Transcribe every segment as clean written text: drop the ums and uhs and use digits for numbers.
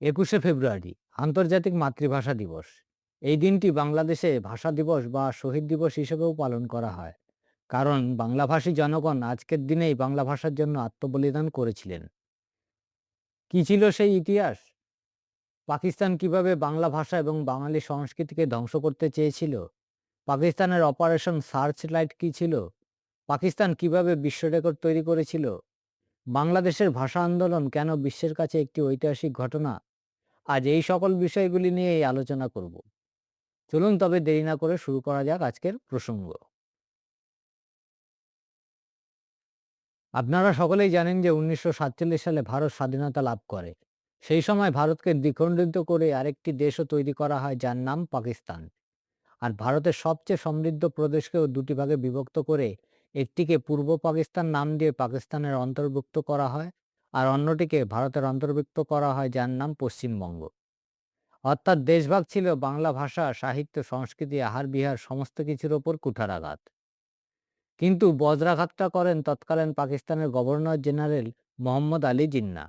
২১শে ফেব্রুয়ারি আন্তর্জাতিক মাতৃভাষা দিবস। এই দিনটি বাংলাদেশে ভাষা দিবস বা শহীদ দিবস হিসেবেও পালন করা হয়, কারণ বাংলাভাষী জনগণ আজকের দিনেই বাংলা ভাষার জন্য আত্মবলিদান করেছিলেন। কি ছিল সেই ইতিহাস? পাকিস্তান কিভাবে বাংলা ভাষা এবং বাঙালি সংস্কৃতিকে ধ্বংস করতে চেয়েছিল? পাকিস্তানের অপারেশন সার্চ লাইট কি ছিল? পাকিস্তান কিভাবে বিশ্ব রেকর্ড তৈরি করেছিল? বাংলাদেশের ভাষা আন্দোলন কেন বিশ্বের কাছে একটি ঐতিহাসিক ঘটনা? আজ এই সকল বিষয়গুলি নিয়েই আলোচনা করব। চলুন তবে দেরি না করে শুরু করা যাক আজকের প্রসঙ্গ। আপনারা সকলেই জানেন যে ১৯৪৭ সালে ভারত স্বাধীনতা লাভ করে। সেই সময় ভারতকে দ্বিখণ্ডিত করে আরেকটি দেশও তৈরি করা হয়, যার নাম পাকিস্তান। আর ভারতের সবচেয়ে সমৃদ্ধ প্রদেশকেও দুটি ভাগে বিভক্ত করে একটিকে পূর্ব পাকিস্তান নাম দিয়ে পাকিস্তানের অন্তর্ভুক্ত করা হয়, আর অন্যটিকে ভারতের অন্তর্ভুক্ত করা হয়, যার নাম পশ্চিমবঙ্গ। অর্থাৎ দেশভাগ ছিল বাংলা ভাষা, সাহিত্য, সংস্কৃতি, আহার-বিহার সমস্ত কিছুর ওপর কুঠারাঘাত। কিন্তু বজ্রাঘাতটা করেন তৎকালীন পাকিস্তানের গভর্নর জেনারেল মোহাম্মদ আলী জিন্নাহ।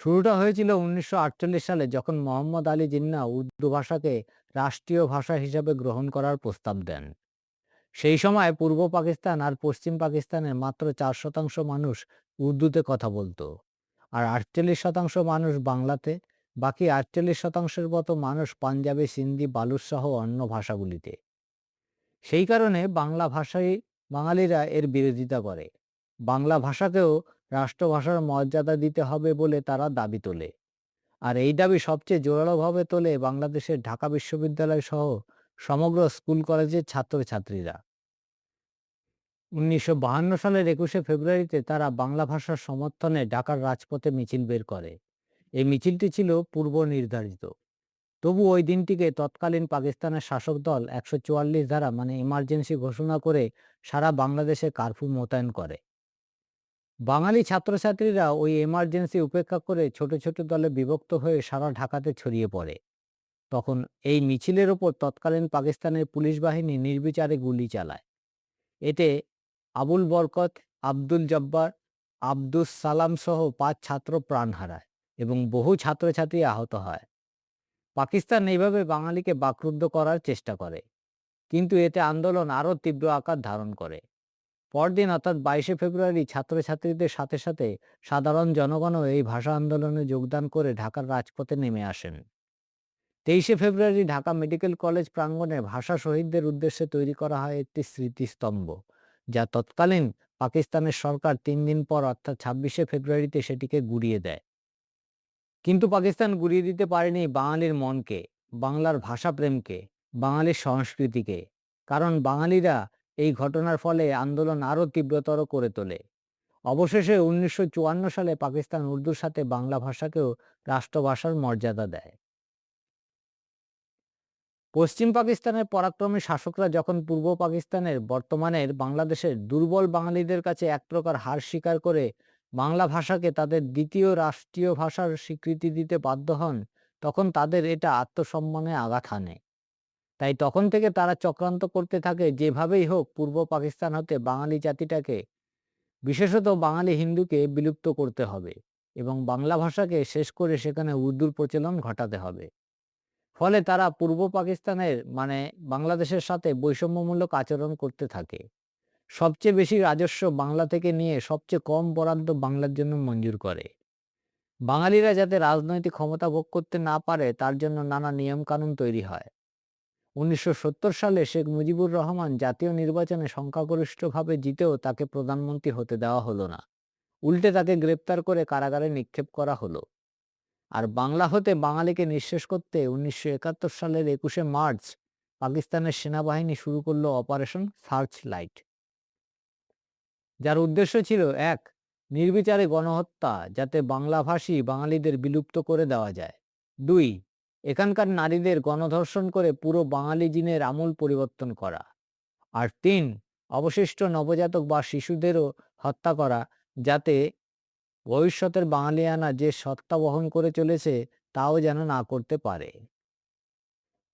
শুরুটা হয়েছিল ১৯৪৮ সালে, যখন মোহাম্মদ আলী জিন্নাহ উর্দু ভাষাকে রাষ্ট্রীয় ভাষা হিসাবে গ্রহণ করার প্রস্তাব দেন। সেই সময় পূর্ব পাকিস্তান আর পশ্চিম পাকিস্তানের মাত্র ৪% মানুষ উর্দুতে কথা বলতো, আর ৪৮% মানুষ বাংলাতে, বাকি ৪৮%-এর মতো মানুষ পাঞ্জাবি, সিন্ধি, বালুচ সহ অন্য ভাষাগুলিতে। সেই কারণে বাংলা ভাষায় বাঙালিরা এর বিরোধিতা করে। বাংলা ভাষাকেও রাষ্ট্রভাষার মর্যাদা দিতে হবে বলে তারা দাবি তোলে। আর এই দাবি সবচেয়ে জোরালোভাবে তোলে বাংলাদেশের ঢাকা বিশ্ববিদ্যালয় সহ সমগ্র স্কুল কলেজের ছাত্রছাত্রীরা। ১৯৫২ সালের ২১শে ফেব্রুয়ারিতে তারা বাংলা ভাষার সমর্থনে ঢাকার রাজপথে মিছিল বের করে। এই মিছিলটি ছিল পূর্ব নির্ধারিত। তবু ওই দিনটিকে তৎকালীন পাকিস্তানের শাসক দল ১৪৪ ধারা মানে ইমার্জেন্সি ঘোষণা করে সারা বাংলাদেশে কারফিউ মোতায়েন করে। বাঙালি ছাত্রছাত্রীরা ওই এমার্জেন্সি উপেক্ষা করে ছোট ছোট দলে বিভক্ত হয়ে সারা ঢাকাতে ছড়িয়ে পড়ে। তখন এই মিছিলের ওপর তৎকালীন পাকিস্তানের পুলিশ বাহিনী নির্বিচারে গুলি চালায়। এতে আবুল বরকত, আব্দুল জব্বার, আব্দুস সালাম সহ ৫ ছাত্র প্রাণ হারায় এবং বহু ছাত্রছাত্রী আহত হয়। পাকিস্তান এইভাবে বাঙালিকে বাকরুদ্ধ করার চেষ্টা করে, কিন্তু এতে আন্দোলন আরও তীব্র আকার ধারণ করে। পরদিন অর্থাৎ ২২শে ফেব্রুয়ারি ছাত্রছাত্রীদের সাথে সাথে সাধারণ জনগণও এই ভাষা আন্দোলনে যোগদান করে ঢাকার রাজপথে নেমে আসেন। ২৩শে ফেব্রুয়ারি ঢাকা মেডিকেল কলেজ প্রাঙ্গণে ভাষা শহীদদের উদ্দেশ্যে তৈরি করা হয় একটি স্মৃতিস্তম্ভ, যা তৎকালীন পাকিস্তানের সরকার ৩ দিন পর অর্থাৎ ২৬শে ফেব্রুয়ারিতে সেটিকে গুঁড়িয়ে দেয়। কিন্তু পাকিস্তান গুঁড়িয়ে দিতে পারেনি বাঙালির মনকে, বাংলার ভাষাপ্রেমকে, বাঙালির সংস্কৃতিকে। কারণ বাঙালিরা এই ঘটনার ফলে আন্দোলন আরও তীব্রতর করে তোলে। অবশেষে ১৯৫৪ সালে পাকিস্তান উর্দুর সাথে বাংলা ভাষাকেও রাষ্ট্রভাষার মর্যাদা দেয়। পশ্চিম পাকিস্তানের পরাক্রমী শাসকরা যখন পূর্ব পাকিস্তানের বর্তমানের বাংলাদেশের দুর্বল বাঙালিদের কাছে এক প্রকার হার স্বীকার করে বাংলা ভাষাকে তাদের দ্বিতীয় রাষ্ট্রীয় ভাষার স্বীকৃতি দিতে বাধ্য হন, তখন তাদের এটা আত্মসম্মানে আঘাত হানে। তাই তখন থেকে তারা চক্রান্ত করতে থাকে যেভাবেই হোক পূর্ব পাকিস্তান হতে বাঙালি জাতিটাকে, বিশেষত বাঙালি হিন্দুকে বিলুপ্ত করতে হবে এবং বাংলা ভাষাকে শেষ করে সেখানে উর্দুর প্রচলন ঘটাতে হবে। ফলে তারা পূর্ব পাকিস্তানের মানে বাংলাদেশের সাথে বৈষম্যমূলক আচরণ করতে থাকে। সবচেয়ে বেশি রাজস্ব বাংলা থেকে নিয়ে সবচেয়ে কম বরাদ্দ বাংলার জন্য মঞ্জুর করে। বাঙালিরা যাতে রাজনৈতিক ক্ষমতা ভোগ করতে না পারে তার জন্য নানা নিয়ম কানুন তৈরি হয়। ১৯৭০ সালে শেখ মুজিবুর রহমান জাতীয় নির্বাচনে সংখ্যাগরিষ্ঠভাবে জিতেও তাকে প্রধানমন্ত্রী হতে দেওয়া হলো না। উল্টে তাকে গ্রেপ্তার করে কারাগারে নিক্ষেপ করা হলো। আর বাংলা হতে বাঙালিকে নিঃশেষ করতে ১৯৭১ সালের ২১শে মার্চ পাকিস্তানের সেনাবাহিনী শুরু করলো অপারেশন সার্চ লাইট, যার উদ্দেশ্য ছিল ১. নির্বিচারে গণহত্যা, যাতে বাংলাভাষী বাঙালিদের বিলুপ্ত করে দেওয়া যায়। ২. এখানকার নারীদের গণধর্ষণ করে পুরো বাঙালি জিনের আমূল পরিবর্তন করা। আর ৩. অবশিষ্ট নবজাতক বা শিশুদেরও হত্যা করা, যাতে ভবিষ্যতের বাঙালিয়ানা যে সত্তা বহন করে চলেছে তাও যেন না করতে পারে।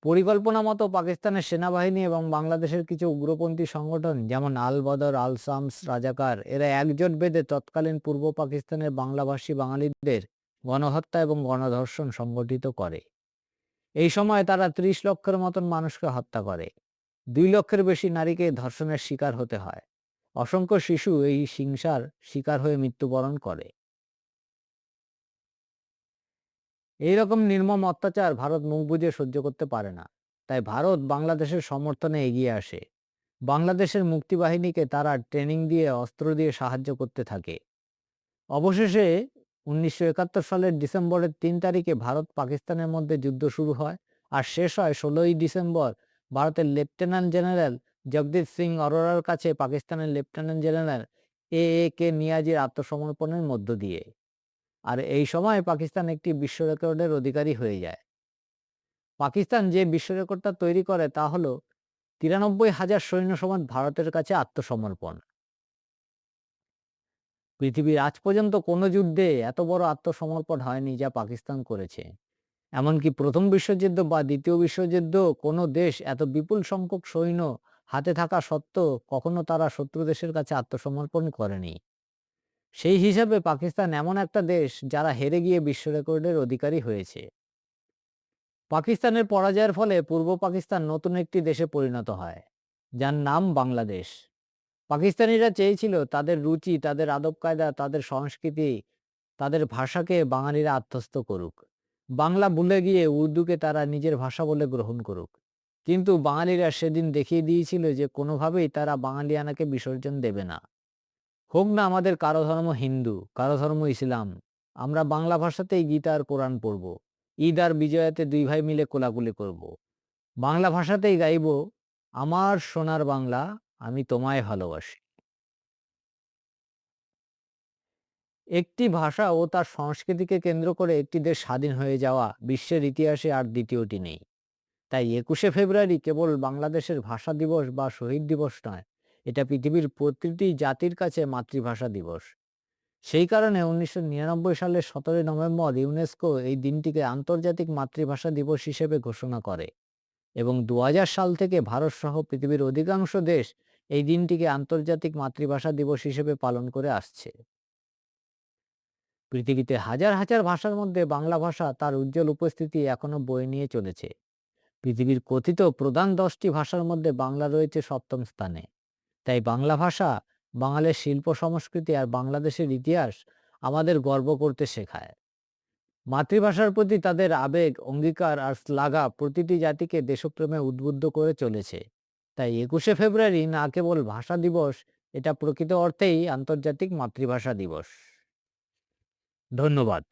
পরিকল্পনা মতো পাকিস্তানের সেনাবাহিনী এবং বাংলাদেশের কিছু উগ্রপন্থী সংগঠন যেমন আল বদর, আল শামস, রাজাকার এরা একজোট বেঁধে তৎকালীন পূর্ব পাকিস্তানের বাংলাভাষী বাঙালিদের গণহত্যা এবং গণধর্ষণ সংগঠিত করে। এই সময় তারা ৩০ লক্ষের মতন মানুষকে হত্যা করে। ২ লক্ষের বেশি নারীকে ধর্ষণের শিকার হতে হয়। অসংখ্য শিশু এই হিংসার শিকার হয়ে মৃত্যুবরণ করে। এইরকম নির্মম অত্যাচার ভারত মুখ বুজে সহ্য করতে পারে না। তাই ভারত বাংলাদেশের সমর্থনে এগিয়ে আসে। বাংলাদেশের মুক্তিবাহিনীকে তারা ট্রেনিং দিয়ে, অস্ত্র দিয়ে সাহায্য করতে থাকে। অবশেষে ১৯৭১ সালের ডিসেম্বরের ৩ তারিখে ভারত পাকিস্তানের মধ্যে যুদ্ধ শুরু হয় আর শেষ হয় ১৬ই ডিসেম্বর ভারতের লেফটেন্যান্ট জেনারেল জগদীশ সিং অরোরার কাছে পাকিস্তানের লেফটেন্যান্ট জেনারেল কে নিয়াজির আত্মসমর্পণের মধ্য দিয়ে। আর এই সময় পাকিস্তান একটি বিশ্ব রেকর্ডের অধিকারী হয়ে যায়। পাকিস্তান যে বিশ্ব রেকর্ডটা তৈরি করে তা হলো ৯৩,০০০ সৈন্য সমেত ভারতের কাছে আত্মসমর্পণ। পৃথিবীর আজ পর্যন্ত কোনো যুদ্ধে এত বড় আত্মসমর্পণ হয়নি যা পাকিস্তান করেছে। এমনকি প্রথম বিশ্বযুদ্ধ বা দ্বিতীয় বিশ্বযুদ্ধ কোনো দেশ এত বিপুল সংখ্যক সৈন্য হাতে থাকা সত্ত্বেও কখনো তারা শত্রু দেশের কাছে আত্মসমর্পণ করেনি। সেই হিসাবে পাকিস্তান এমন একটা দেশ যারা হেরে গিয়ে বিশ্ব রেকর্ডের অধিকারী হয়েছে। পাকিস্তানের পরাজয়ের ফলে পূর্ব পাকিস্তান নতুন একটি দেশে পরিণত হয়, যার নাম বাংলাদেশ। পাকিস্তানিরা চেয়েছিল তাদের রুচি, তাদের আদব কায়দা, তাদের সংস্কৃতি, তাদের ভাষাকে বাঙালিরা আত্মস্থ করুক। বাংলা ভুলে গিয়ে উর্দুকে তারা নিজের ভাষা বলে গ্রহণ করুক। কিন্তু বাঙালিরা সেদিন দেখিয়ে দিয়েছিল যে কোনোভাবেই তারা বাঙালিয়ানাকে বিসর্জন দেবে না। হোক না আমাদের কারো ধর্ম হিন্দু, কারো ধর্ম ইসলাম, আমরা বাংলা ভাষাতেই গীতা আর কোরআন পড়ব। ঈদ আর বিজয়াতে দুই ভাই মিলে কোলাকুলি করব। বাংলা ভাষাতেই গাইব, আমার সোনার বাংলা, আমি তোমায় ভালোবাসি। একটি ভাষা ও তার সংস্কৃতিকে কেন্দ্র করে একটি দেশ স্বাধীন হয়ে যাওয়া বিশ্বের ইতিহাসে আর দ্বিতীয়টি নেই। তাই ২১শে ফেব্রুয়ারি কেবল বাংলাদেশের ভাষা দিবস বা শহীদ দিবস নয়, এটা পৃথিবীর প্রতিটি জাতির কাছে মাতৃভাষা দিবস। সেই কারণে ১৯৯৯ সালের ১৭ নভেম্বর ইউনেস্কো এই দিনটিকে আন্তর্জাতিক মাতৃভাষা দিবস হিসেবে ঘোষণা করে এবং ২০০০ সাল থেকে ভারত সহ পৃথিবীর অধিকাংশ দেশ এই দিনটিকে আন্তর্জাতিক মাতৃভাষা দিবস হিসেবে পালন করে আসছে। পৃথিবীতে হাজার হাজার ভাষার মধ্যে বাংলা ভাষা তার উজ্জ্বল উপস্থিতি এখনো বয়ে নিয়ে চলেছে। পৃথিবীর কথিত প্রধান ১০টি ভাষার মধ্যে বাংলা রয়েছে সপ্তম স্থানে। তাই বাংলা ভাষা, বাঙালির শিল্প সংস্কৃতি আর বাংলাদেশের ইতিহাস আমাদের গর্ব করতে শেখায়। মাতৃভাষার প্রতি তাদের আবেগ, অঙ্গীকার আর শ্লাঘা প্রতিটি জাতিকে দেশপ্রেমে উদ্বুদ্ধ করে চলেছে। তাই ২১শে ফেব্রুয়ারি না কেবল ভাষা দিবস, এটা প্রকৃত অর্থেই আন্তর্জাতিক মাতৃভাষা দিবস। ধন্যবাদ।